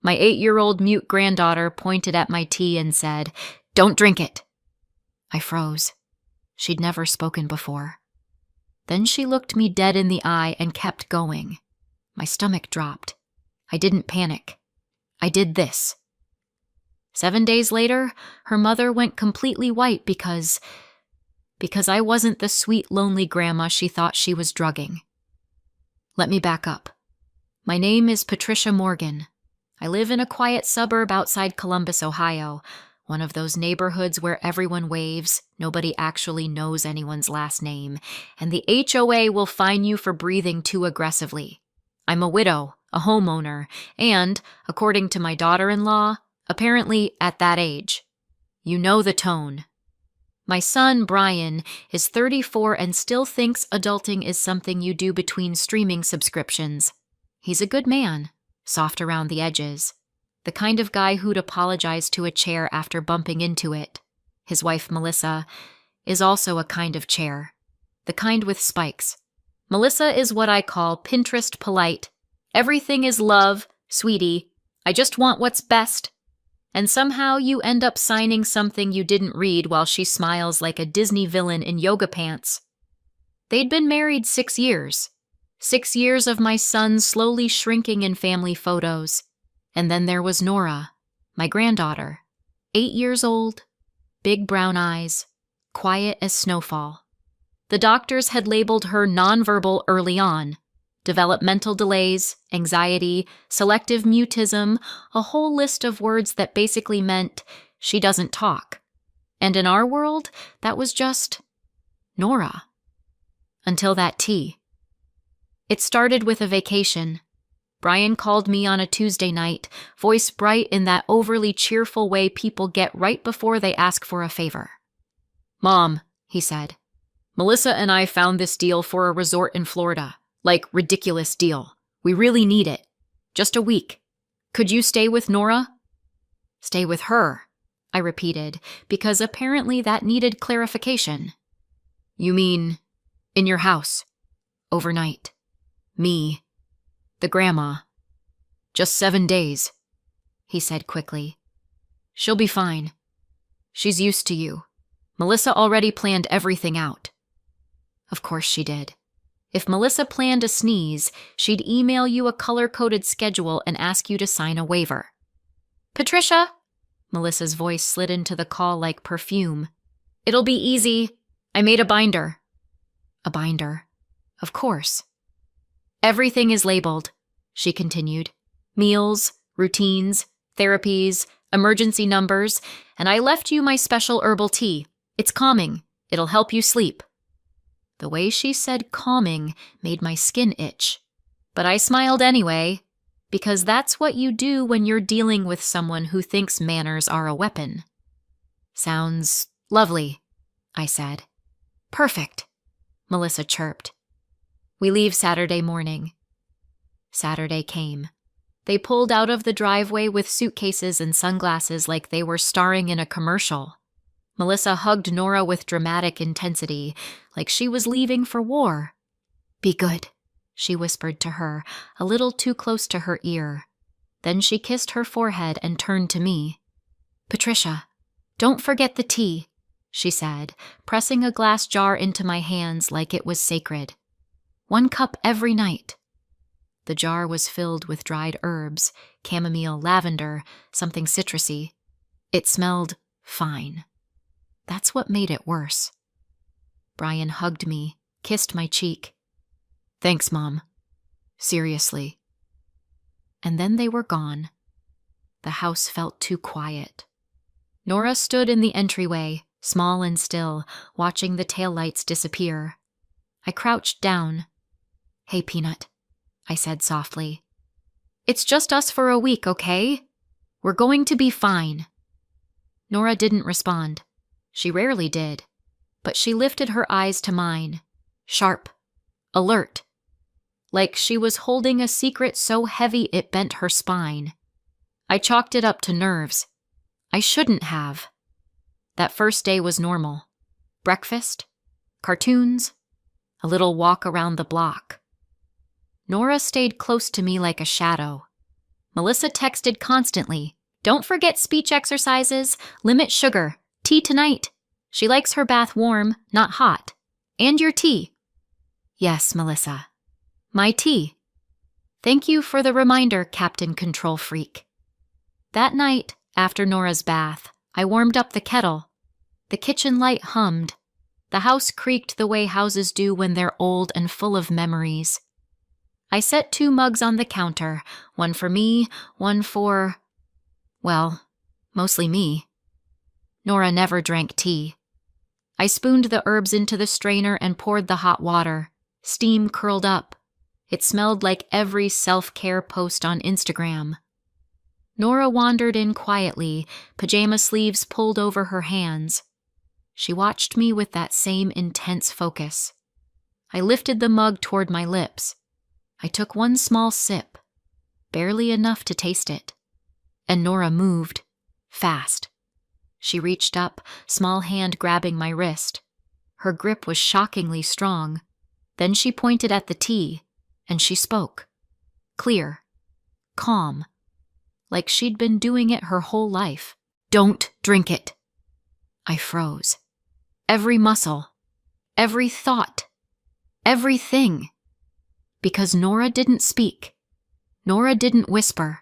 My 8-year-old mute granddaughter pointed at my tea and said, "Don't drink it." I froze. She'd never spoken before. Then she looked me dead in the eye and kept going. My stomach dropped. I didn't panic. I did this. 7 days later, her mother went completely white because I wasn't the sweet, lonely grandma she thought she was drugging. Let me back up. My name is Patricia Morgan. I live in a quiet suburb outside Columbus, Ohio, one of those neighborhoods where everyone waves, nobody actually knows anyone's last name, and the HOA will fine you for breathing too aggressively. I'm a widow, a homeowner, and, according to my daughter-in-law, apparently at that age. You know the tone. My son, Brian, is 34 and still thinks adulting is something you do between streaming subscriptions. He's a good man, soft around the edges, the kind of guy who'd apologize to a chair after bumping into it. His wife, Melissa, is also a kind of chair, the kind with spikes. Melissa is what I call Pinterest polite. Everything is love, sweetie. I just want what's best. And somehow you end up signing something you didn't read while she smiles like a Disney villain in yoga pants. They'd been married 6 years. 6 years of my son slowly shrinking in family photos. And then there was Nora, my granddaughter, 8 years old, big brown eyes, quiet as snowfall. The doctors had labeled her nonverbal early on. Developmental delays, anxiety, selective mutism, a whole list of words that basically meant she doesn't talk. And in our world, that was just Nora. Until that tea. It started with a vacation. Brian called me on a Tuesday night, voice bright in that overly cheerful way people get right before they ask for a favor. "Mom," he said, "Melissa and I found this deal for a resort in Florida. Like, ridiculous deal. We really need it. Just a week. Could you stay with Nora?" "Stay with her," I repeated, because apparently that needed clarification. "You mean, in your house, overnight. Me, the grandma. Just 7 days," he said quickly. "She'll be fine. She's used to you. Melissa already planned everything out." Of course she did. If Melissa planned a sneeze, she'd email you a color-coded schedule and ask you to sign a waiver. "Patricia," Melissa's voice slid into the call like perfume. "It'll be easy. I made a binder." A binder. Of course. "Everything is labeled," she continued. "Meals, routines, therapies, emergency numbers, and I left you my special herbal tea. It's calming. It'll help you sleep." The way she said calming made my skin itch. But I smiled anyway, because that's what you do when you're dealing with someone who thinks manners are a weapon. "Sounds lovely," I said. "Perfect," Melissa chirped. "We leave Saturday morning." Saturday came. They pulled out of the driveway with suitcases and sunglasses like they were starring in a commercial. Melissa hugged Nora with dramatic intensity, like she was leaving for war. "Be good," she whispered to her, a little too close to her ear. Then she kissed her forehead and turned to me. "Patricia, don't forget the tea," she said, pressing a glass jar into my hands like it was sacred. "1 cup every night." The jar was filled with dried herbs, chamomile, lavender, something citrusy. It smelled fine. That's what made it worse. Brian hugged me, kissed my cheek. "Thanks, Mom. Seriously." And then they were gone. The house felt too quiet. Nora stood in the entryway, small and still, watching the taillights disappear. I crouched down. "Hey, Peanut," I said softly. "It's just us for a week, okay? We're going to be fine." Nora didn't respond. She rarely did, but she lifted her eyes to mine, sharp, alert, like she was holding a secret so heavy it bent her spine. I chalked it up to nerves. I shouldn't have. That first day was normal. Breakfast, cartoons, a little walk around the block. Nora stayed close to me like a shadow. Melissa texted constantly. Don't forget speech exercises. Limit sugar. Tea tonight. She likes her bath warm, not hot. And your tea. Yes, Melissa. My tea. Thank you for the reminder, Captain Control Freak. That night, after Nora's bath, I warmed up the kettle. The kitchen light hummed. The house creaked the way houses do when they're old and full of memories. I set 2 mugs on the counter, one for me, one for, well, mostly me. Nora never drank tea. I spooned the herbs into the strainer and poured the hot water. Steam curled up. It smelled like every self-care post on Instagram. Nora wandered in quietly, pajama sleeves pulled over her hands. She watched me with that same intense focus. I lifted the mug toward my lips. I took one small sip, barely enough to taste it. And Nora moved, fast. She reached up, small hand grabbing my wrist. Her grip was shockingly strong. Then she pointed at the tea, and she spoke. Clear, calm, like she'd been doing it her whole life. Don't drink it. I froze. Every muscle, every thought, everything. Because Nora didn't speak. Nora didn't whisper.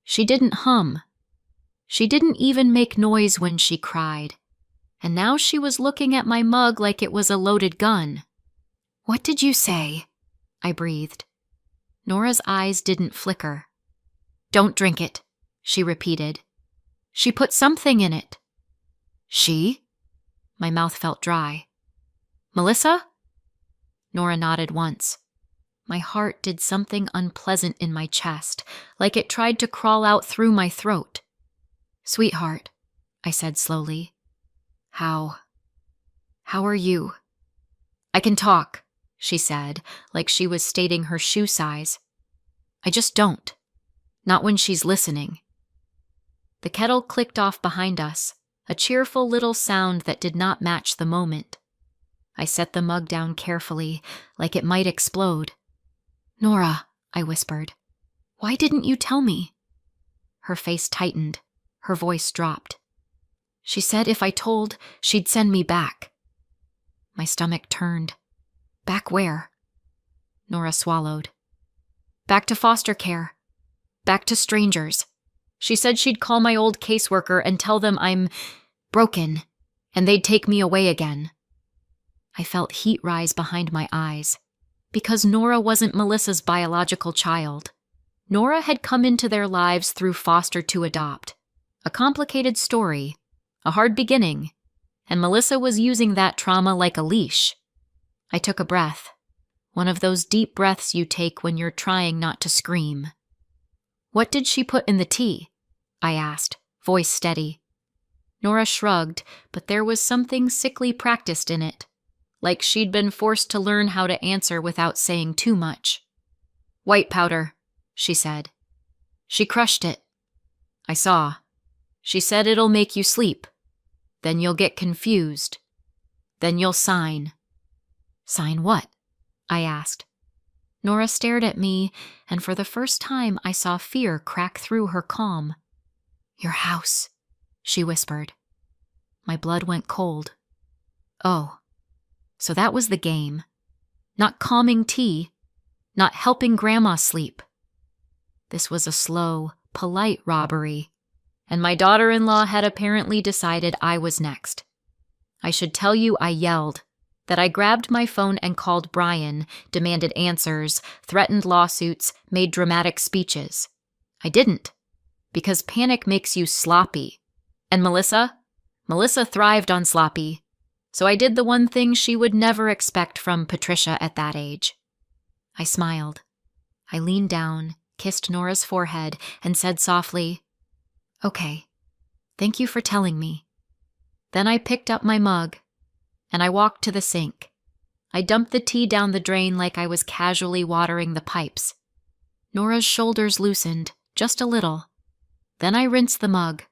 She didn't hum. She didn't even make noise when she cried. And now she was looking at my mug like it was a loaded gun. What did you say? I breathed. Nora's eyes didn't flicker. Don't drink it, she repeated. She put something in it. She? My mouth felt dry. Melissa? Nora nodded once. My heart did something unpleasant in my chest, like it tried to crawl out through my throat. Sweetheart, I said slowly. How are you? I can talk, she said, like she was stating her shoe size. I just don't. Not when she's listening. The kettle clicked off behind us, a cheerful little sound that did not match the moment. I set the mug down carefully, like it might explode. Nora, I whispered, why didn't you tell me? Her face tightened. Her voice dropped. She said if I told, she'd send me back. My stomach turned. Back where? Nora swallowed. Back to foster care. Back to strangers. She said she'd call my old caseworker and tell them I'm broken, and they'd take me away again. I felt heat rise behind my eyes. Because Nora wasn't Melissa's biological child. Nora had come into their lives through foster to adopt. A complicated story, a hard beginning, and Melissa was using that trauma like a leash. I took a breath, one of those deep breaths you take when you're trying not to scream. What did she put in the tea? I asked, voice steady. Nora shrugged, but there was something sickly practiced in it, like she'd been forced to learn how to answer without saying too much. White powder, she said. She crushed it. I saw. She said it'll make you sleep. Then you'll get confused. Then you'll sign. Sign what? I asked. Nora stared at me, and for the first time I saw fear crack through her calm. Your house, she whispered. My blood went cold. Oh, so that was the game. Not calming tea, not helping Grandma sleep. This was a slow, polite robbery, and my daughter-in-law had apparently decided I was next. I should tell you I yelled, that I grabbed my phone and called Brian, demanded answers, threatened lawsuits, made dramatic speeches. I didn't, because panic makes you sloppy. And Melissa thrived on sloppy. So I did the one thing she would never expect from Patricia at that age. I smiled. I leaned down, kissed Nora's forehead, and said softly, Okay, thank you for telling me. Then I picked up my mug, and I walked to the sink. I dumped the tea down the drain like I was casually watering the pipes. Nora's shoulders loosened, just a little. Then I rinsed the mug.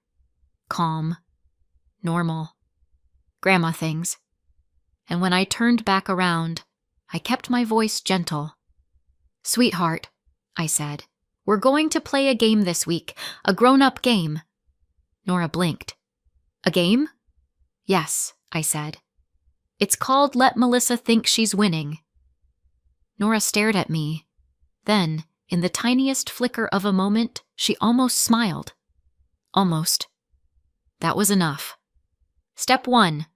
Calm. Normal. Grandma things. And when I turned back around, I kept my voice gentle. Sweetheart, I said, We're going to play a game this week, a grown-up game. Nora blinked. A game? Yes, I said. It's called Let Melissa Think She's Winning. Nora stared at me. Then, in the tiniest flicker of a moment, she almost smiled. Almost. That was enough. Step 1.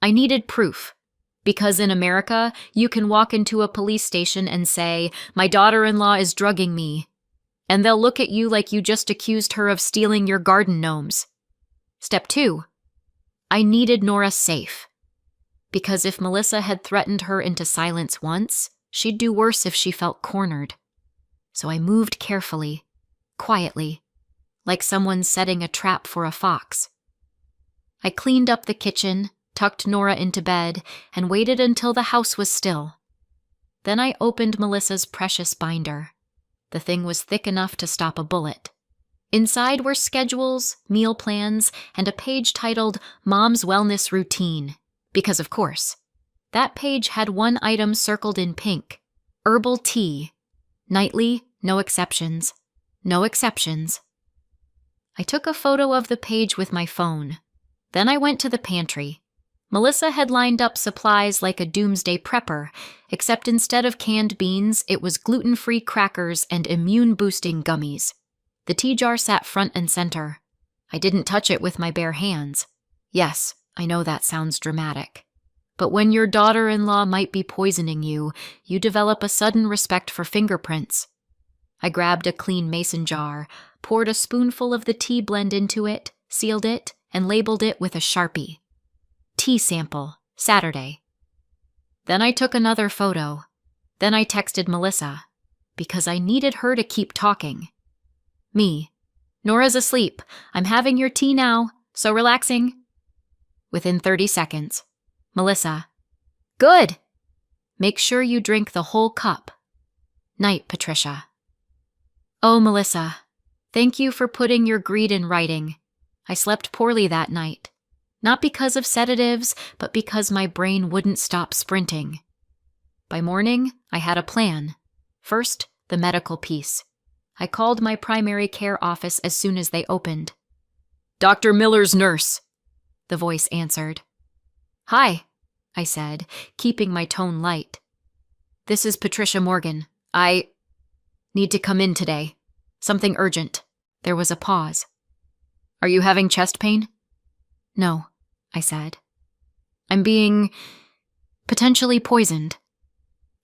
I needed proof. Because in America, you can walk into a police station and say, "My daughter-in-law is drugging me." And they'll look at you like you just accused her of stealing your garden gnomes. Step 2. I needed Nora safe. Because if Melissa had threatened her into silence once, she'd do worse if she felt cornered. So I moved carefully, quietly, like someone setting a trap for a fox. I cleaned up the kitchen, tucked Nora into bed, and waited until the house was still. Then I opened Melissa's precious binder. The thing was thick enough to stop a bullet. Inside were schedules, meal plans, and a page titled Mom's Wellness Routine. Because, of course, that page had one item circled in pink: herbal tea. Nightly, no exceptions. No exceptions. I took a photo of the page with my phone. Then I went to the pantry. Melissa had lined up supplies like a doomsday prepper, except instead of canned beans, it was gluten-free crackers and immune-boosting gummies. The tea jar sat front and center. I didn't touch it with my bare hands. Yes, I know that sounds dramatic. But when your daughter-in-law might be poisoning you, you develop a sudden respect for fingerprints. I grabbed a clean mason jar, poured a spoonful of the tea blend into it, sealed it, and labeled it with a Sharpie. Tea sample, Saturday. Then I took another photo. Then I texted Melissa, because I needed her to keep talking. Me. Nora's asleep. I'm having your tea now. So relaxing. Within 30 seconds. Melissa. Good. Make sure you drink the whole cup. Night, Patricia. Oh, Melissa. Thank you for putting your greed in writing. I slept poorly that night. Not because of sedatives, but because my brain wouldn't stop sprinting. By morning, I had a plan. First, the medical piece. I called my primary care office as soon as they opened. Dr. Miller's nurse, the voice answered. Hi, I said, keeping my tone light. This is Patricia Morgan. I need to come in today. Something urgent. There was a pause. Are you having chest pain? No, I said. I'm being potentially poisoned.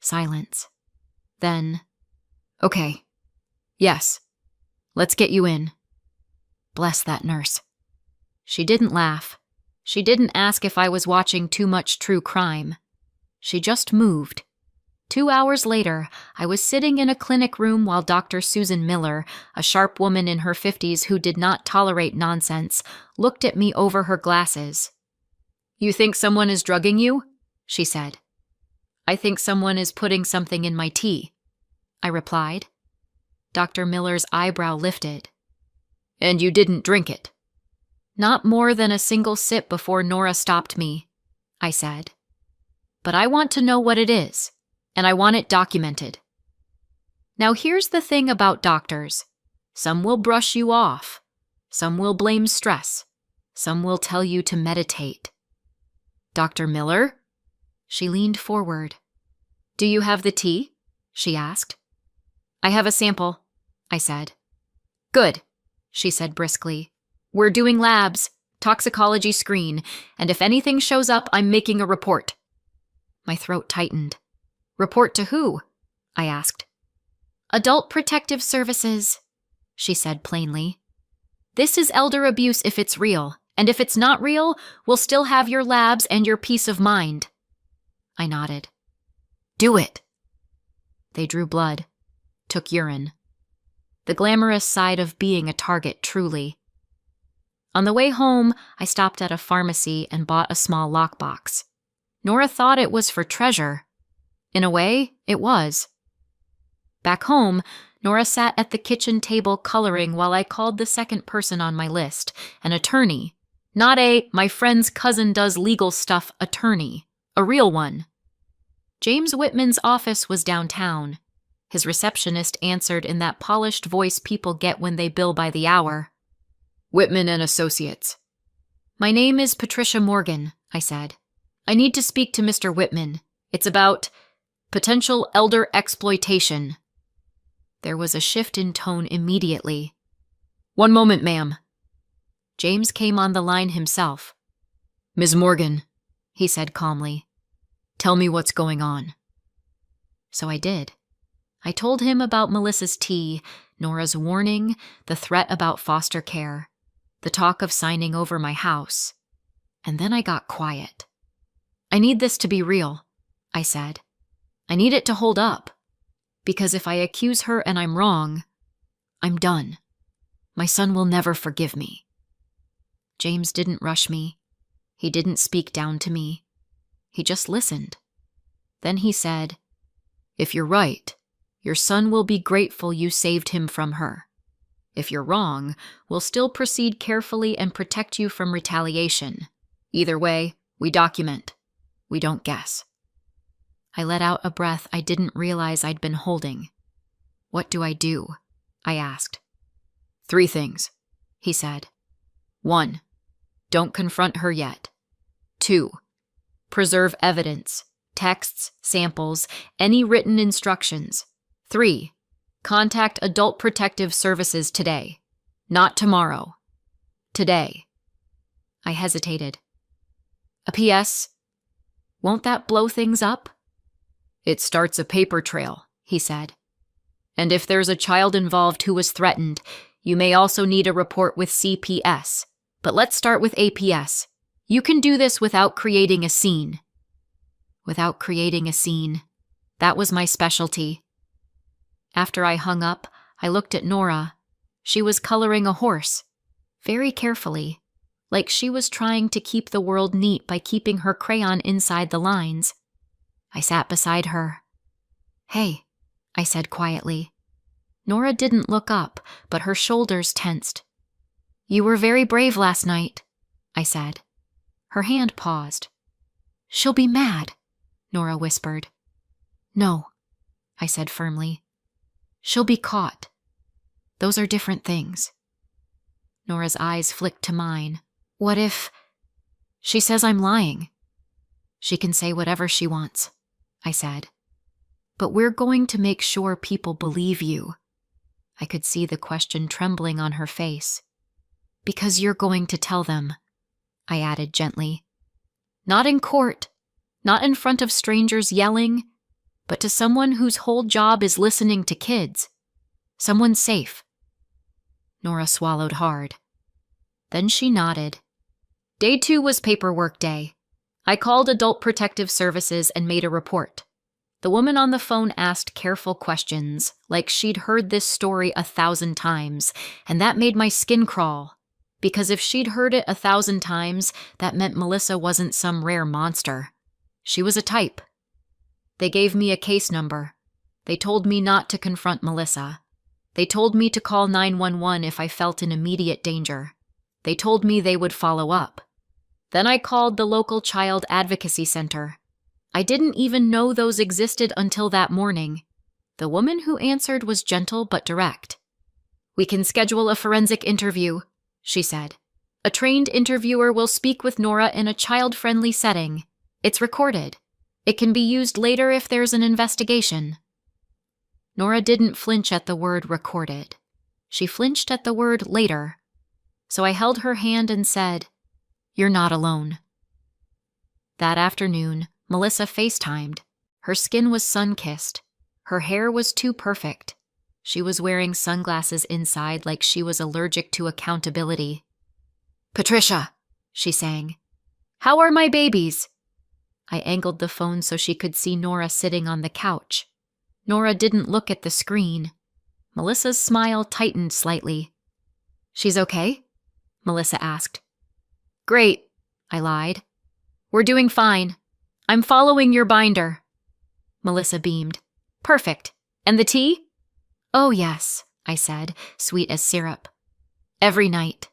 Silence. Then, okay. Yes. Let's get you in. Bless that nurse. She didn't laugh. She didn't ask if I was watching too much true crime. She just moved. 2 hours later, I was sitting in a clinic room while Dr. Susan Miller, a sharp woman in her 50s who did not tolerate nonsense, looked at me over her glasses. You think someone is drugging you? She said. I think someone is putting something in my tea, I replied. Dr. Miller's eyebrow lifted. And you didn't drink it? Not more than a single sip before Nora stopped me, I said. But I want to know what it is. And I want it documented. Now here's the thing about doctors. Some will brush you off. Some will blame stress. Some will tell you to meditate. Dr. Miller? She leaned forward. Do you have the tea? She asked. I have a sample, I said. Good, she said briskly. We're doing labs, toxicology screen, and if anything shows up, I'm making a report. My throat tightened. Report to who? I asked. Adult Protective Services, she said plainly. This is elder abuse if it's real, and if it's not real, we'll still have your labs and your peace of mind. I nodded. Do it. They drew blood, took urine. The glamorous side of being a target, truly. On the way home, I stopped at a pharmacy and bought a small lockbox. Nora thought it was for treasure. In a way, it was. Back home, Nora sat at the kitchen table coloring while I called the second person on my list, an attorney. Not a my friend's cousin does legal stuff attorney, a real one. James Whitman's office was downtown. His receptionist answered in that polished voice people get when they bill by the hour. "Whitman and Associates." "My name is Patricia Morgan," I said. "I need to speak to Mr. Whitman. It's about potential elder exploitation." There was a shift in tone immediately. "One moment, ma'am." James came on the line himself. "Ms. Morgan," he said calmly, "tell me what's going on." So I did. I told him about Melissa's tea, Nora's warning, the threat about foster care, the talk of signing over my house. And then I got quiet. "I need this to be real," I said. "I need it to hold up. Because if I accuse her and I'm wrong, I'm done. My son will never forgive me." James didn't rush me. He didn't speak down to me. He just listened. Then he said, "If you're right, your son will be grateful you saved him from her. If you're wrong, we'll still proceed carefully and protect you from retaliation. Either way, we document. We don't guess." I let out a breath I didn't realize I'd been holding. "What do I do?" I asked. "3 things," he said. 1. Don't confront her yet. 2. Preserve evidence, texts, samples, any written instructions. 3. Contact Adult Protective Services today. Not tomorrow. Today. I hesitated. "A PS? Won't that blow things up?" "It starts a paper trail," he said. "And if there's a child involved who was threatened, you may also need a report with CPS. But let's start with APS. You can do this without creating a scene." Without creating a scene. That was my specialty. After I hung up, I looked at Nora. She was coloring a horse, very carefully, like she was trying to keep the world neat by keeping her crayon inside the lines. I sat beside her. "Hey," I said quietly. Nora didn't look up, but her shoulders tensed. "You were very brave last night," I said. Her hand paused. "She'll be mad," Nora whispered. "No," I said firmly. "She'll be caught. Those are different things." Nora's eyes flicked to mine. "What if she says I'm lying?" "She can say whatever she wants," I said. "But we're going to make sure people believe you." I could see the question trembling on her face. "Because you're going to tell them," I added gently. "Not in court, not in front of strangers yelling, but to someone whose whole job is listening to kids. Someone safe." Nora swallowed hard. Then she nodded. Day 2 was paperwork day. I called Adult Protective Services and made a report. The woman on the phone asked careful questions, like she'd heard this story 1,000 times, and that made my skin crawl. Because if she'd heard it 1,000 times, that meant Melissa wasn't some rare monster. She was a type. They gave me a case number. They told me not to confront Melissa. They told me to call 911 if I felt in immediate danger. They told me they would follow up. Then I called the local child advocacy center. I didn't even know those existed until that morning. The woman who answered was gentle but direct. "We can schedule a forensic interview," she said. "A trained interviewer will speak with Nora in a child-friendly setting. It's recorded. It can be used later if there's an investigation." Nora didn't flinch at the word recorded. She flinched at the word later. So I held her hand and said, "You're not alone." That afternoon, Melissa FaceTimed. Her skin was sun-kissed. Her hair was too perfect. She was wearing sunglasses inside like she was allergic to accountability. "Patricia," she sang. "How are my babies?" I angled the phone so she could see Nora sitting on the couch. Nora didn't look at the screen. Melissa's smile tightened slightly. "She's okay?" Melissa asked. "Great," I lied. "We're doing fine. I'm following your binder." Melissa beamed. "Perfect. And the tea?" "Oh, yes," I said, sweet as syrup. "Every night."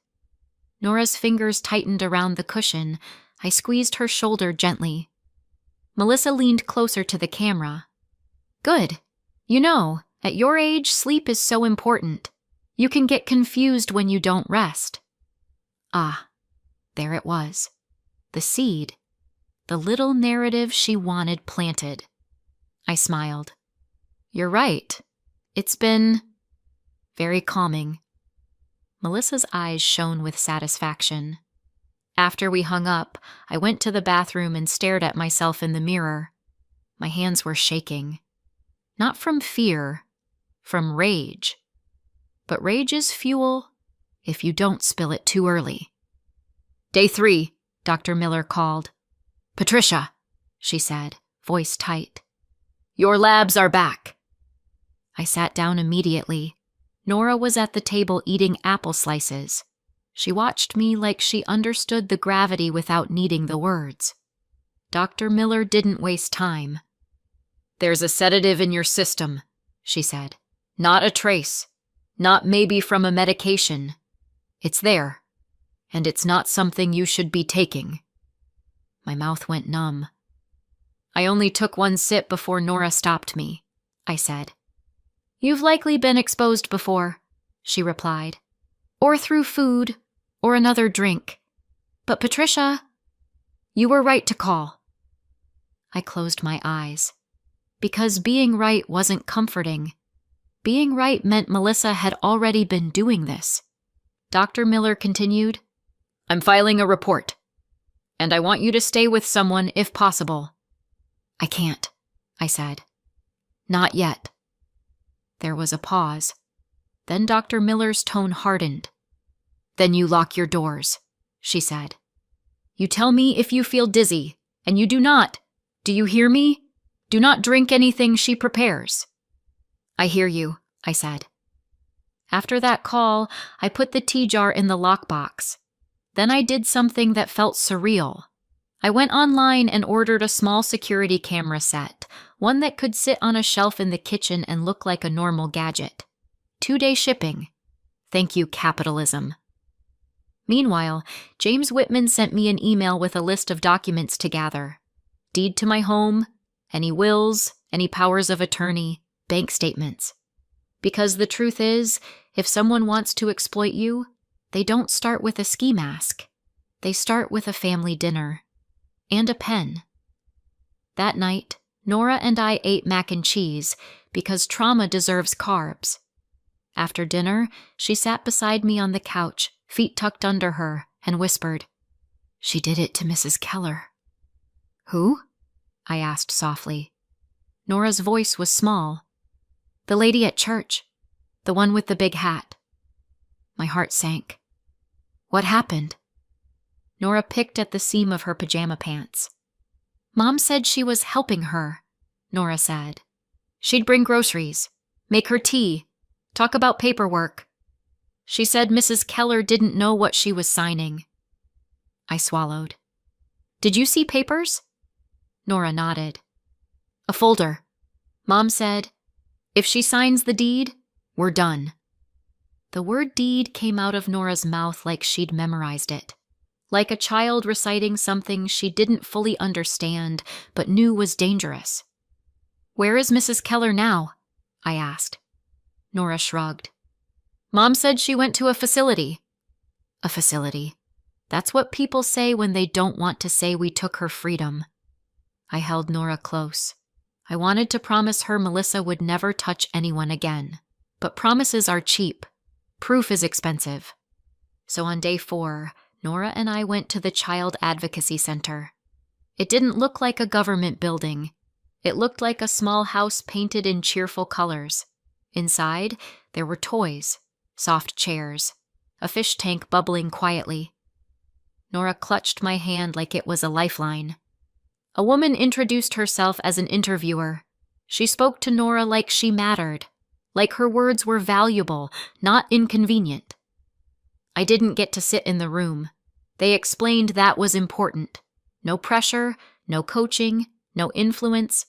Nora's fingers tightened around the cushion. I squeezed her shoulder gently. Melissa leaned closer to the camera. "Good. You know, at your age, sleep is so important. You can get confused when you don't rest. Ah, there it was. The seed. The little narrative she wanted planted. I smiled. You're right. It's been very calming. Melissa's eyes shone with satisfaction. After we hung up, I went to the bathroom and stared at myself in the mirror. My hands were shaking. Not from fear, from rage. But rage is fuel if you don't spill it too early. Day 3, Dr. Miller called. Patricia, she said, voice tight. Your labs are back. I sat down immediately. Nora was at the table eating apple slices. She watched me like she understood the gravity without needing the words. Dr. Miller didn't waste time. There's a sedative in your system, she said. Not a trace. Not maybe from a medication. It's there. And it's not something you should be taking. My mouth went numb. I only took one sip before Nora stopped me, I said. You've likely been exposed before, she replied. Or through food, or another drink. But Patricia, you were right to call. I closed my eyes. Because being right wasn't comforting. Being right meant Melissa had already been doing this. Dr. Miller continued, I'm filing a report. And I want you to stay with someone if possible. I can't, I said. Not yet. There was a pause. Then Dr. Miller's tone hardened. Then you lock your doors, she said. You tell me if you feel dizzy, and you do not. Do you hear me? Do not drink anything she prepares. I hear you, I said. After that call, I put the tea jar in the lockbox. Then I did something that felt surreal. I went online and ordered a small security camera set, one that could sit on a shelf in the kitchen and look like a normal gadget. 2-day shipping. Thank you, capitalism. Meanwhile, James Whitman sent me an email with a list of documents to gather. Deed to my home, any wills, any powers of attorney, bank statements. Because the truth is, if someone wants to exploit you, they don't start with a ski mask. They start with a family dinner. And a pen. That night, Nora and I ate mac and cheese because trauma deserves carbs. After dinner, she sat beside me on the couch, feet tucked under her, and whispered, She did it to Mrs. Keller. Who? I asked softly. Nora's voice was small. The lady at church. The one with the big hat. My heart sank. What happened? Nora picked at the seam of her pajama pants. Mom said she was helping her, Nora said. She'd bring groceries, make her tea, talk about paperwork. She said Mrs. Keller didn't know what she was signing. I swallowed. Did you see papers? Nora nodded. A folder. Mom said, if she signs the deed, we're done. The word deed came out of Nora's mouth like she'd memorized it. Like a child reciting something she didn't fully understand but knew was dangerous. Where is Mrs. Keller now? I asked. Nora shrugged. Mom said she went to a facility. A facility. That's what people say when they don't want to say we took her freedom. I held Nora close. I wanted to promise her Melissa would never touch anyone again. But promises are cheap. Proof is expensive. So on day 4, Nora and I went to the Child Advocacy Center. It didn't look like a government building. It looked like a small house painted in cheerful colors. Inside, there were toys, soft chairs, a fish tank bubbling quietly. Nora clutched my hand like it was a lifeline. A woman introduced herself as an interviewer. She spoke to Nora like she mattered, like her words were valuable, not inconvenient. I didn't get to sit in the room. They explained that was important. No pressure, no coaching, no influence.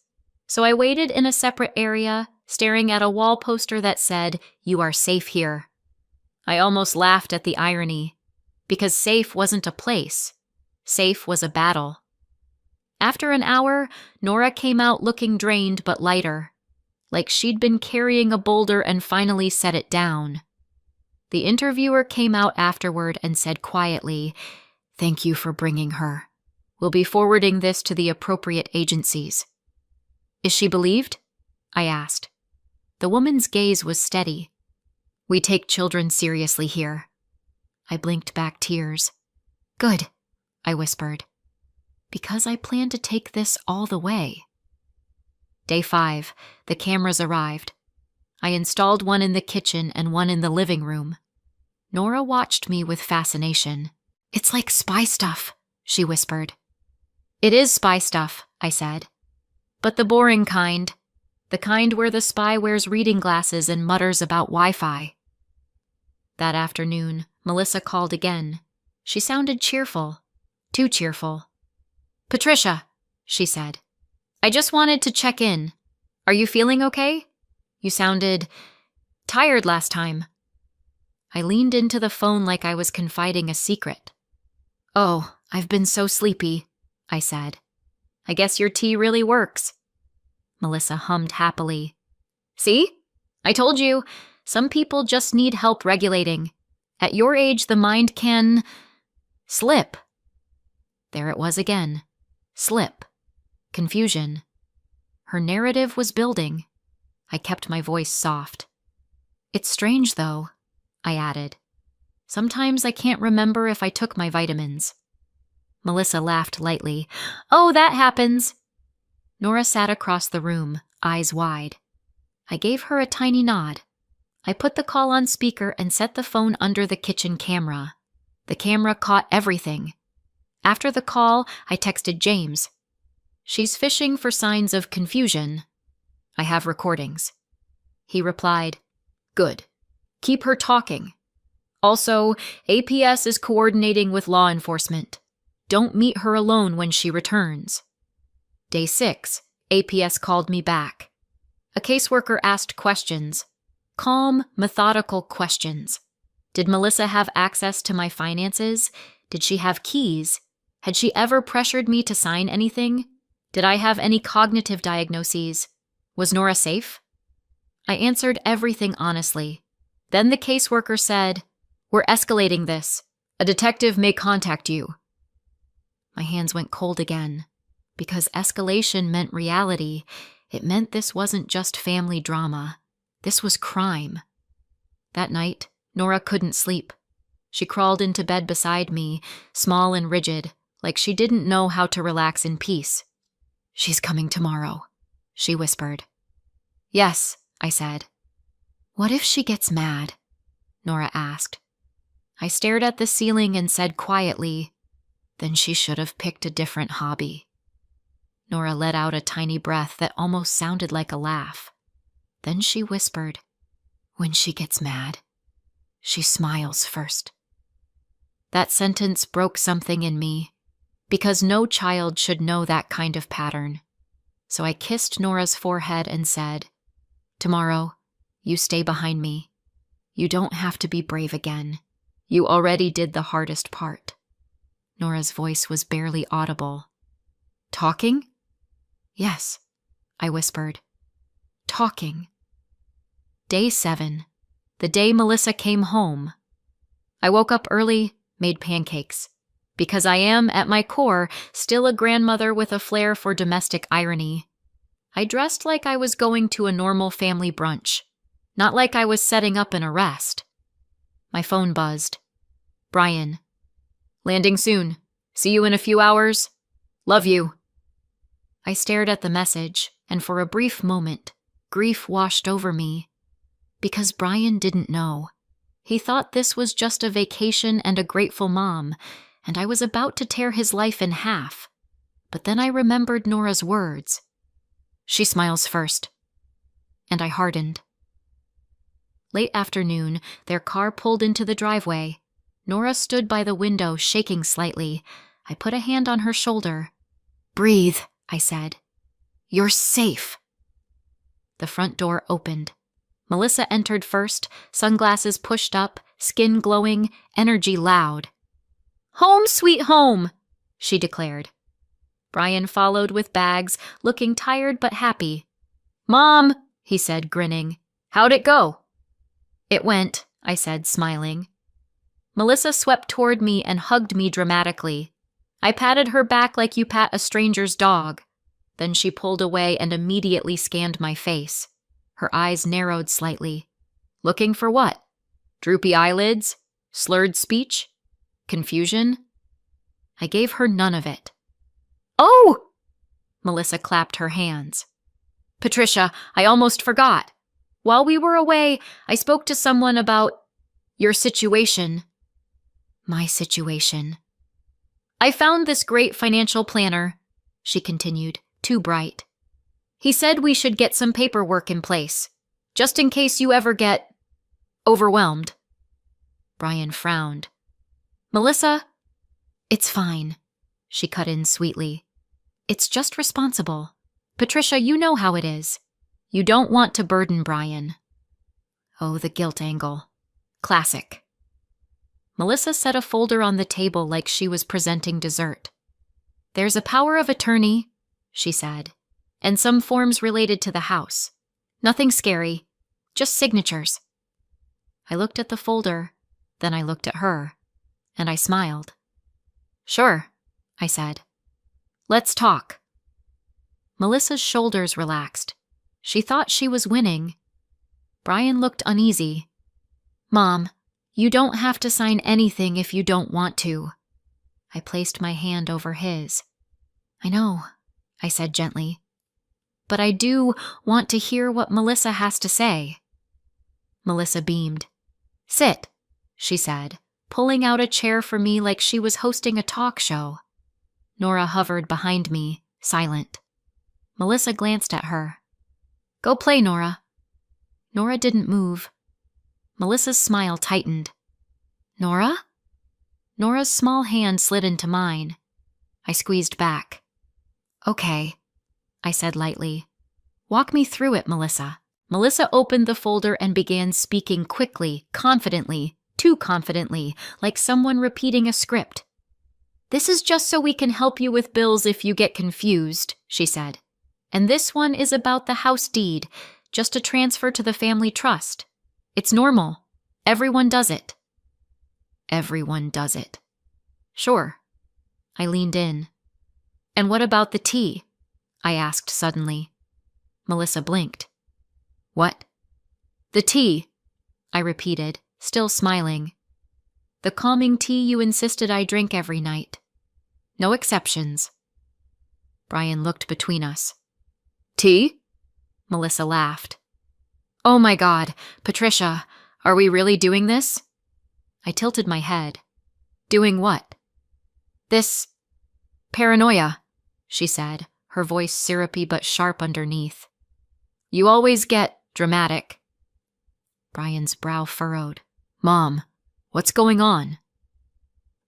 So I waited in a separate area, staring at a wall poster that said, "You are safe here." I almost laughed at the irony, because safe wasn't a place. Safe was a battle. After an hour, Nora came out looking drained but lighter. like she'd been carrying a boulder and finally set it down. The interviewer came out afterward and said quietly, "Thank you for bringing her. We'll be forwarding this to the appropriate agencies." "Is she believed?" I asked. The woman's gaze was steady. "We take children seriously here." I blinked back tears. "Good," I whispered, "because I plan to take this all the way." Day 5, the cameras arrived. I installed one in the kitchen and one in the living room. Nora watched me with fascination. "It's like spy stuff," she whispered. "It is spy stuff," I said. "But the boring kind. The kind where the spy wears reading glasses and mutters about Wi-Fi." That afternoon, Melissa called again. She sounded cheerful. Too cheerful. "Patricia," she said, "I just wanted to check in. Are you feeling okay? You sounded tired last time." I leaned into the phone like I was confiding a secret. "Oh, I've been so sleepy," I said. "I guess your tea really works." Melissa hummed happily. "See? I told you, some people just need help regulating. At your age, the mind can slip." There it was again. Slip. Confusion. Her narrative was building. I kept my voice soft. "It's strange, though," I added. "Sometimes I can't remember if I took my vitamins." Melissa laughed lightly. "Oh, that happens." Nora sat across the room, eyes wide. I gave her a tiny nod. I put the call on speaker and set the phone under the kitchen camera. The camera caught everything. After the call, I texted James. "She's fishing for signs of confusion. I have recordings." He replied, "Good. Keep her talking. Also, APS is coordinating with law enforcement. Don't meet her alone when she returns." Day 6, APS called me back. A caseworker asked questions. Calm, methodical questions. Did Melissa have access to my finances? Did she have keys? Had she ever pressured me to sign anything? Did I have any cognitive diagnoses? Was Nora safe? I answered everything honestly. Then the caseworker said, "We're escalating this. A detective may contact you." My hands went cold again. Because escalation meant reality, it meant this wasn't just family drama. This was crime. That night, Nora couldn't sleep. She crawled into bed beside me, small and rigid, like she didn't know how to relax in peace. "She's coming tomorrow," she whispered. "Yes," I said. "What if she gets mad?" Nora asked. I stared at the ceiling and said quietly, "Then she should have picked a different hobby." Nora let out a tiny breath that almost sounded like a laugh. Then she whispered, "When she gets mad, she smiles first." That sentence broke something in me, because no child should know that kind of pattern. So I kissed Nora's forehead and said, "Tomorrow, you stay behind me. You don't have to be brave again. You already did the hardest part." Nora's voice was barely audible. "Talking?" "Yes," I whispered. "Talking." Day 7, the day Melissa came home. I woke up early, made pancakes, because I am, at my core, still a grandmother with a flair for domestic irony. I dressed like I was going to a normal family brunch, not like I was setting up an arrest. My phone buzzed. "Brian. Landing soon. See you in a few hours. Love you." I stared at the message, and for a brief moment, grief washed over me. Because Brian didn't know. He thought this was just a vacation and a grateful mom, and I was about to tear his life in half. But then I remembered Nora's words. "She smiles first." And I hardened. Late afternoon, their car pulled into the driveway. Nora stood by the window, shaking slightly. I put a hand on her shoulder. "Breathe," I said. "You're safe." The front door opened. Melissa entered first, sunglasses pushed up, skin glowing, energy loud. "Home, sweet home," she declared. Brian followed with bags, looking tired but happy. "Mom," he said, grinning. How'd it go? It went, I said, smiling. Melissa swept toward me and hugged me dramatically. I patted her back like you pat a stranger's dog. Then she pulled away and immediately scanned my face. Her eyes narrowed slightly. Looking for what? Droopy eyelids? Slurred speech? Confusion? I gave her none of it. Oh! Melissa clapped her hands. Patricia, I almost forgot. While we were away, I spoke to someone about your situation. My situation. I found this great financial planner, she continued, too bright. He said we should get some paperwork in place, just in case you ever get overwhelmed. Brian frowned. Melissa, it's fine, she cut in sweetly. It's just responsible. Patricia, you know how it is. You don't want to burden Brian. Oh, the guilt angle. Classic. Melissa set a folder on the table like she was presenting dessert. There's a power of attorney, she said, and some forms related to the house. Nothing scary, just signatures. I looked at the folder, then I looked at her, and I smiled. Sure, I said. Let's talk. Melissa's shoulders relaxed. She thought she was winning. Brian looked uneasy. Mom, you don't have to sign anything if you don't want to. I placed my hand over his. I know, I said gently. But I do want to hear what Melissa has to say. Melissa beamed. Sit, she said, pulling out a chair for me like she was hosting a talk show. Nora hovered behind me, silent. Melissa glanced at her. Go play, Nora. Nora didn't move. Melissa's smile tightened. Nora? Nora's small hand slid into mine. I squeezed back. Okay, I said lightly. Walk me through it, Melissa. Melissa opened the folder and began speaking quickly, confidently, too confidently, like someone repeating a script. This is just so we can help you with bills if you get confused, she said. And this one is about the house deed, just a transfer to the family trust. It's normal. Everyone does it. Everyone does it. Sure. I leaned in. And what about the tea? I asked suddenly. Melissa blinked. What? The tea, I repeated, still smiling. The calming tea you insisted I drink every night. No exceptions. Brian looked between us. Tea? Melissa laughed. Oh my God, Patricia, are we really doing this? I tilted my head. Doing what? This paranoia, she said, her voice syrupy but sharp underneath. You always get dramatic. Brian's brow furrowed. Mom, what's going on?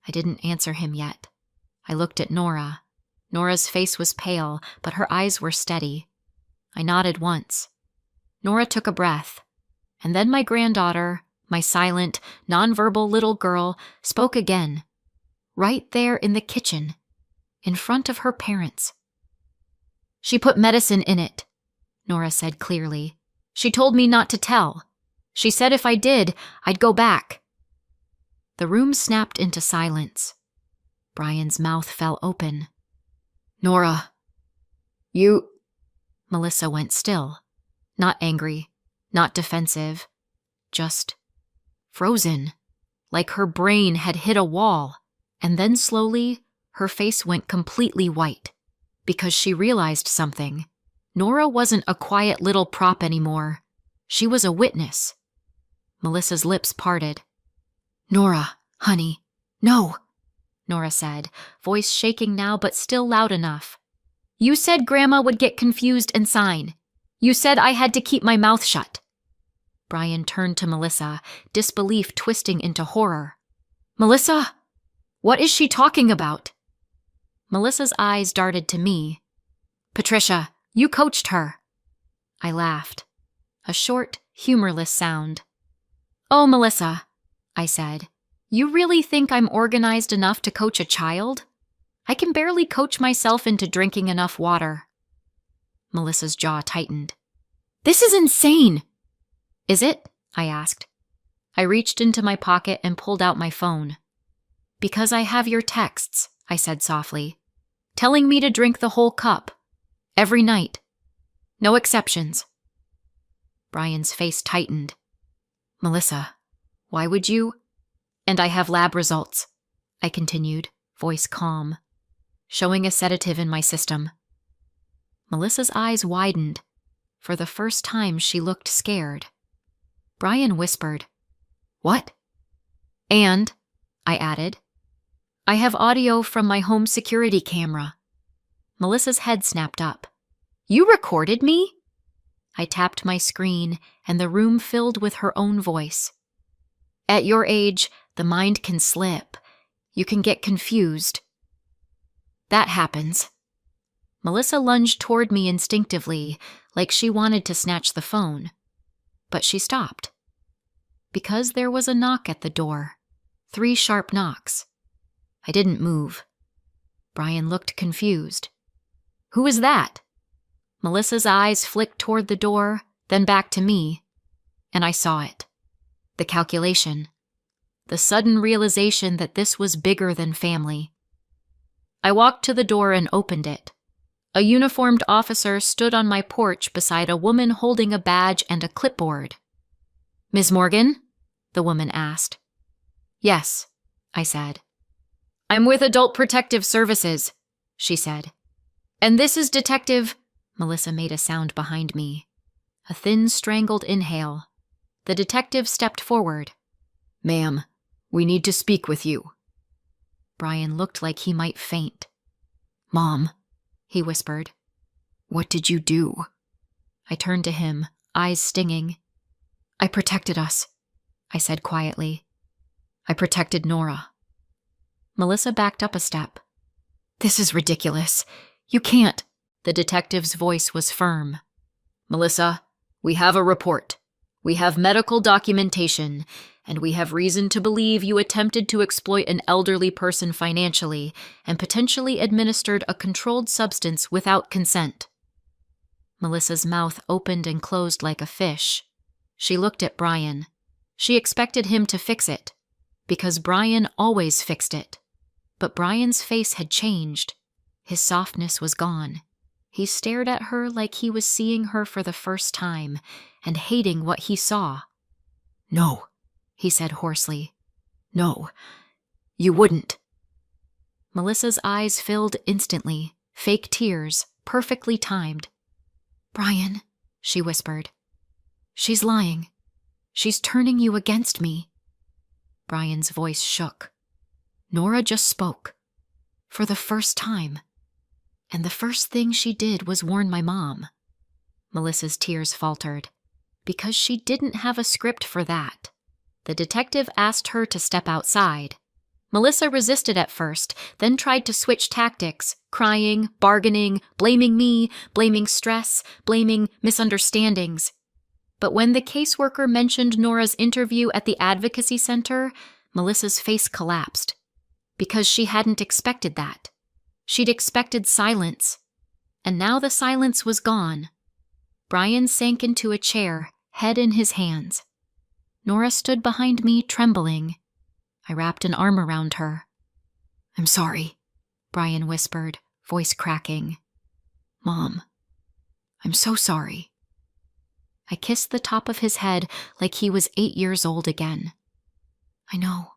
I didn't answer him yet. I looked at Nora. Nora's face was pale, but her eyes were steady. I nodded once. Nora took a breath, and then my granddaughter, my silent, nonverbal little girl, spoke again, right there in the kitchen, in front of her parents. She put medicine in it, Nora said clearly. She told me not to tell. She said if I did, I'd go back. The room snapped into silence. Brian's mouth fell open. Nora, you... Melissa went still. Not angry, not defensive, just frozen, like her brain had hit a wall. And then slowly, her face went completely white, because she realized something. Nora wasn't a quiet little prop anymore. She was a witness. Melissa's lips parted. Nora, honey, no, Nora said, voice shaking now but still loud enough. You said Grandma would get confused and sign. You said I had to keep my mouth shut. Brian turned to Melissa, disbelief twisting into horror. Melissa, what is she talking about? Melissa's eyes darted to me. Patricia, you coached her. I laughed. A short, humorless sound. Oh, Melissa, I said, you really think I'm organized enough to coach a child? I can barely coach myself into drinking enough water. Melissa's jaw tightened. This is insane. Is it? I asked. I reached into my pocket and pulled out my phone. Because I have your texts, I said softly, telling me to drink the whole cup. Every night. No exceptions. Brian's face tightened. Melissa, why would you? And I have lab results, I continued, voice calm, showing a sedative in my system. Melissa's eyes widened. For the first time, she looked scared. Brian whispered, What? And, I added, I have audio from my home security camera. Melissa's head snapped up. You recorded me? I tapped my screen, and the room filled with her own voice. At your age, the mind can slip. You can get confused. That happens. Melissa lunged toward me instinctively, like she wanted to snatch the phone. But she stopped. Because there was a knock at the door. 3 sharp knocks. I didn't move. Brian looked confused. Who is that? Melissa's eyes flicked toward the door, then back to me, and I saw it. The calculation. The sudden realization that this was bigger than family. I walked to the door and opened it. A uniformed officer stood on my porch beside a woman holding a badge and a clipboard. Ms. Morgan? The woman asked. Yes, I said. I'm with Adult Protective Services, she said. And this is Detective... Melissa made a sound behind me. A thin, strangled inhale. The detective stepped forward. Ma'am, we need to speak with you. Brian looked like he might faint. Mom, he whispered. What did you do? I turned to him, eyes stinging. I protected us, I said quietly. I protected Nora. Melissa backed up a step. This is ridiculous. You can't. The detective's voice was firm. Melissa, we have a report. We have medical documentation, and we have reason to believe you attempted to exploit an elderly person financially and potentially administered a controlled substance without consent. Melissa's mouth opened and closed like a fish. She looked at Brian. She expected him to fix it, because Brian always fixed it. But Brian's face had changed. His softness was gone. He stared at her like he was seeing her for the first time and hating what he saw. No, he said hoarsely. No, you wouldn't. Melissa's eyes filled instantly, fake tears, perfectly timed. Brian, she whispered. She's lying. She's turning you against me. Brian's voice shook. Nora just spoke. For the first time. And the first thing she did was warn my mom. Melissa's tears faltered. Because she didn't have a script for that. The detective asked her to step outside. Melissa resisted at first, then tried to switch tactics, crying, bargaining, blaming me, blaming stress, blaming misunderstandings. But when the caseworker mentioned Nora's interview at the advocacy center, Melissa's face collapsed. Because she hadn't expected that. She'd expected silence. And now the silence was gone. Brian sank into a chair, head in his hands. Nora stood behind me, trembling. I wrapped an arm around her. I'm sorry, Brian whispered, voice cracking. Mom, I'm so sorry. I kissed the top of his head like he was 8 years old again. I know,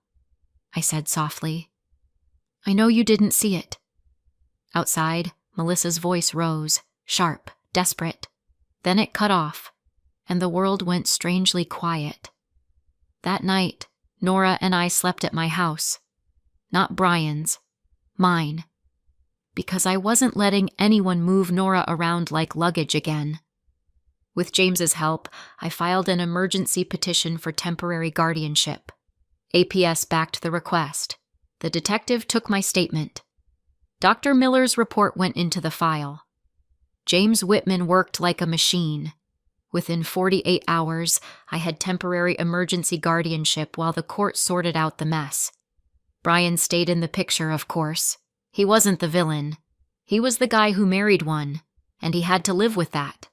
I said softly. I know you didn't see it. Outside, Melissa's voice rose, sharp, desperate. Then it cut off, and the world went strangely quiet. That night, Nora and I slept at my house. Not Brian's, mine. Because I wasn't letting anyone move Nora around like luggage again. With James's help, I filed an emergency petition for temporary guardianship. APS backed the request. The detective took my statement. Dr. Miller's report went into the file. James Whitman worked like a machine. Within 48 hours, I had temporary emergency guardianship while the court sorted out the mess. Brian stayed in the picture, of course. He wasn't the villain. He was the guy who married one, and he had to live with that.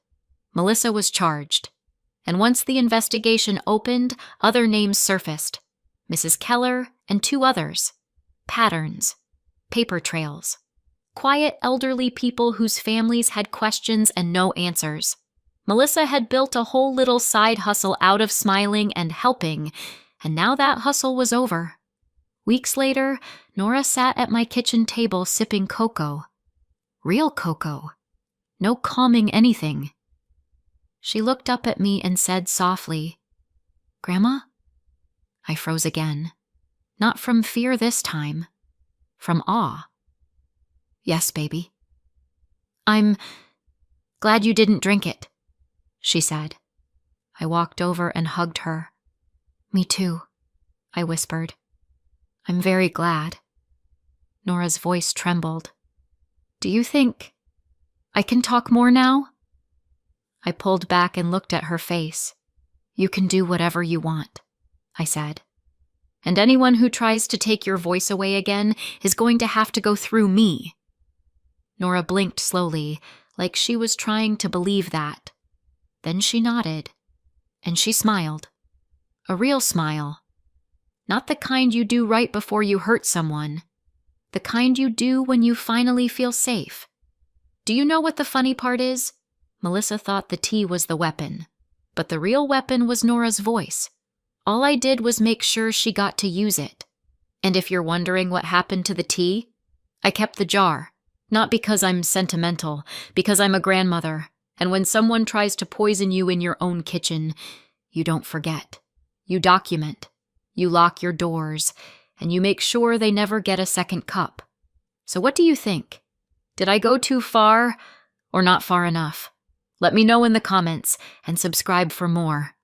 Melissa was charged. And once the investigation opened, other names surfaced. Mrs. Keller and 2 others. Patterns. Paper trails. Quiet elderly people whose families had questions and no answers. Melissa had built a whole little side hustle out of smiling and helping, and now that hustle was over. Weeks later, Nora sat at my kitchen table sipping cocoa. Real cocoa. No calming anything. She looked up at me and said softly, "Grandma?" I froze again. Not from fear this time. From awe. "Yes, baby." "I'm glad you didn't drink it," she said. I walked over and hugged her. "Me too," I whispered. "I'm very glad." Nora's voice trembled. "Do you think I can talk more now?" I pulled back and looked at her face. "You can do whatever you want," I said. "And anyone who tries to take your voice away again is going to have to go through me." Nora blinked slowly, like she was trying to believe that. Then she nodded, and she smiled. A real smile. Not the kind you do right before you hurt someone. The kind you do when you finally feel safe. Do you know what the funny part is? Melissa thought the tea was the weapon, but the real weapon was Nora's voice. All I did was make sure she got to use it. And if you're wondering what happened to the tea, I kept the jar. Not because I'm sentimental, because I'm a grandmother, and when someone tries to poison you in your own kitchen, you don't forget. You document. You lock your doors, and you make sure they never get a second cup. So what do you think? Did I go too far, or not far enough? Let me know in the comments, and subscribe for more.